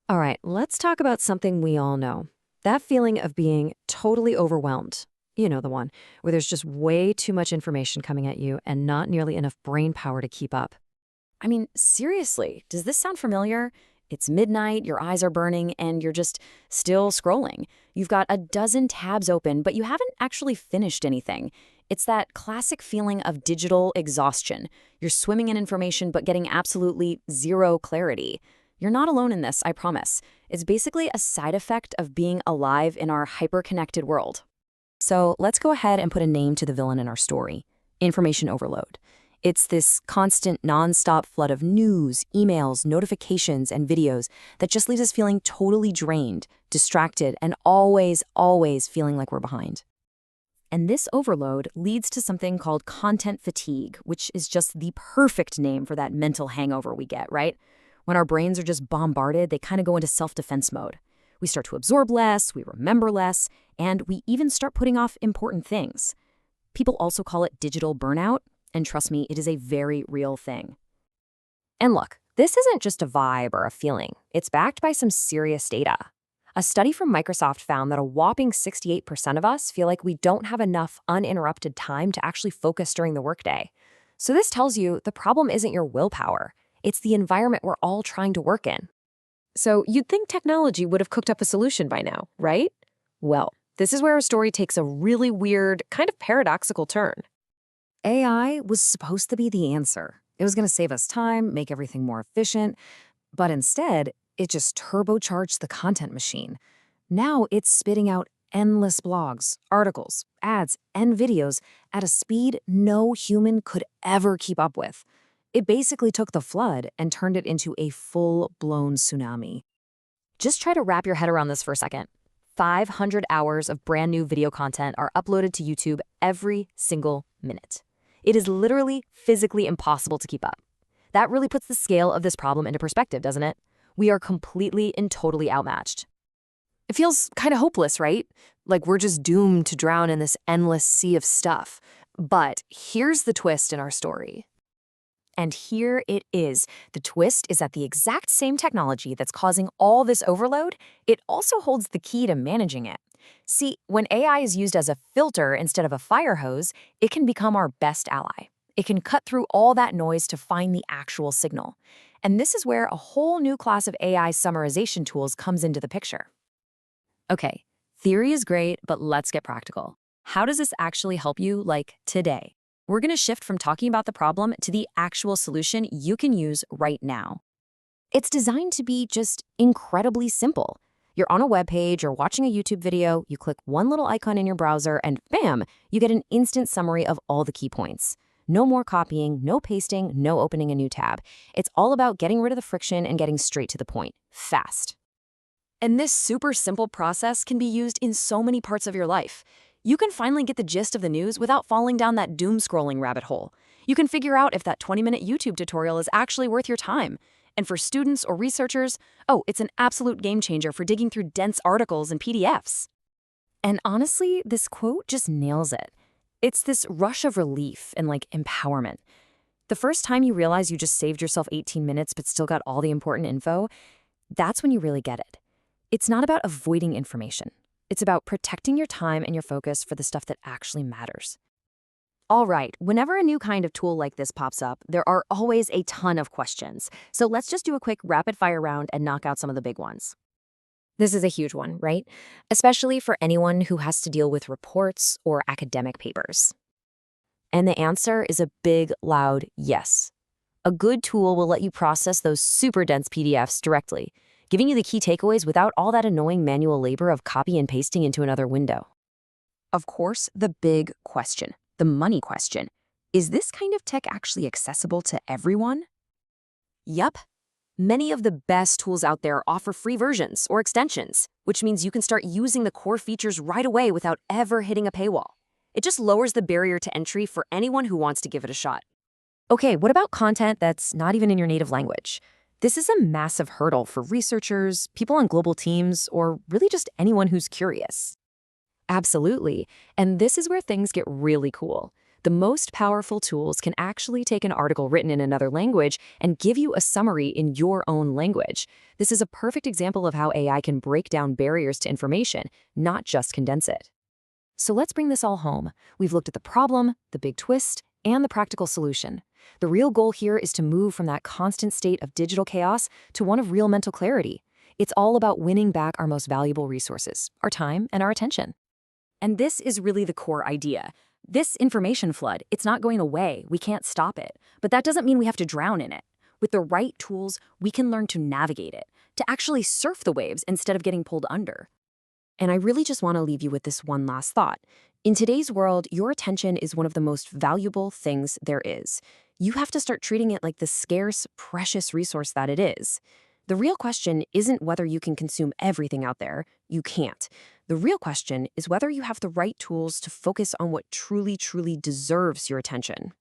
All right, let's talk about something we all know. That feeling of being totally overwhelmed. You know the one, where there's just way too much information coming at you and not nearly enough brain power to keep up. I mean, seriously, does this sound familiar? It's midnight, your eyes are burning, and you're just still scrolling. You've got a dozen tabs open, but you haven't actually finished anything. It's that classic feeling of digital exhaustion. You're swimming in information, but getting absolutely zero clarity. You're not alone in this, I promise. It's basically a side effect of being alive in our hyper-connected world. So let's go ahead and put a name to the villain in our story: information overload. It's this constant, nonstop flood of news, emails, notifications, and videos that just leaves us feeling totally drained, distracted, and always feeling like we're behind. And this overload leads to something called content fatigue, which is just the perfect name for that mental hangover we get, right? When our brains are just bombarded, they kind of go into self-defense mode. We start to absorb less, we remember less, and we even start putting off important things. People also call it digital burnout, and trust me, it is a very real thing. And look, this isn't just a vibe or a feeling. It's backed by some serious data. A study from Microsoft found that a whopping 68% of us feel like we don't have enough uninterrupted time to actually focus during the workday. So this tells you the problem isn't your willpower. It's the environment we're all trying to work in. So you'd think technology would have cooked up a solution by now, right? Well, this is where our story takes a really weird, kind of paradoxical turn. AI was supposed to be the answer. It was going to save us time, make everything more efficient, but instead, it just turbocharged the content machine. Now it's spitting out endless blogs, articles, ads, and videos at a speed no human could ever keep up with. It basically took the flood and turned it into a full-blown tsunami. Just try to wrap your head around this for a second. 500 hours of brand new video content are uploaded to YouTube every single minute. It is literally physically impossible to keep up. That really puts the scale of this problem into perspective, doesn't it? We are completely and totally outmatched. It feels kind of hopeless, right? Like we're just doomed to drown in this endless sea of stuff. But here's the twist in our story. And here it is. The twist is that the exact same technology that's causing all this overload, it also holds the key to managing it. See, when AI is used as a filter instead of a fire hose, it can become our best ally. It can cut through all that noise to find the actual signal. And this is where a whole new class of AI summarization tools comes into the picture. Okay, theory is great, but let's get practical. How does this actually help you, like, today? We're going to shift from talking about the problem to the actual solution you can use right now. It's designed to be just incredibly simple. You're on a web page or watching a YouTube video, you click one little icon in your browser, and bam, you get an instant summary of all the key points. No more copying, no pasting, no opening a new tab. It's all about getting rid of the friction and getting straight to the point, fast. And this super simple process can be used in so many parts of your life. You can finally get the gist of the news without falling down that doom-scrolling rabbit hole. You can figure out if that 20-minute YouTube tutorial is actually worth your time. And for students or researchers, oh, it's an absolute game changer for digging through dense articles and PDFs. And honestly, this quote just nails it. It's this rush of relief and empowerment. The first time you realize you just saved yourself 18 minutes but still got all the important info, that's when you really get it. It's not about avoiding information. It's about protecting your time and your focus for the stuff that actually matters. All right, whenever a new kind of tool like this pops up, there are always a ton of questions. So let's just do a quick rapid-fire round and knock out some of the big ones. This is a huge one, right? Especially for anyone who has to deal with reports or academic papers. And the answer is a big, loud yes. A good tool will let you process those super dense PDFs directly, giving you the key takeaways without all that annoying manual labor of copy and pasting into another window. Of course, the big question, the money question. Is this kind of tech actually accessible to everyone? Yup. Many of the best tools out there offer free versions or extensions, which means you can start using the core features right away without ever hitting a paywall. It just lowers the barrier to entry for anyone who wants to give it a shot. Okay, what about content that's not even in your native language? This is a massive hurdle for researchers, people on global teams, or really just anyone who's curious. Absolutely. And this is where things get really cool. The most powerful tools can actually take an article written in another language and give you a summary in your own language. This is a perfect example of how AI can break down barriers to information, not just condense it. So let's bring this all home. We've looked at the problem, the big twist, and the practical solution. The real goal here is to move from that constant state of digital chaos to one of real mental clarity. It's all about winning back our most valuable resources, our time and our attention. And this is really the core idea. This information flood, it's not going away. We can't stop it. But that doesn't mean we have to drown in it. With the right tools, we can learn to navigate it, to actually surf the waves instead of getting pulled under. And I really just want to leave you with this one last thought. In today's world, your attention is one of the most valuable things there is. You have to start treating it like the scarce, precious resource that it is. The real question isn't whether you can consume everything out there. You can't. The real question is whether you have the right tools to focus on what truly, truly deserves your attention.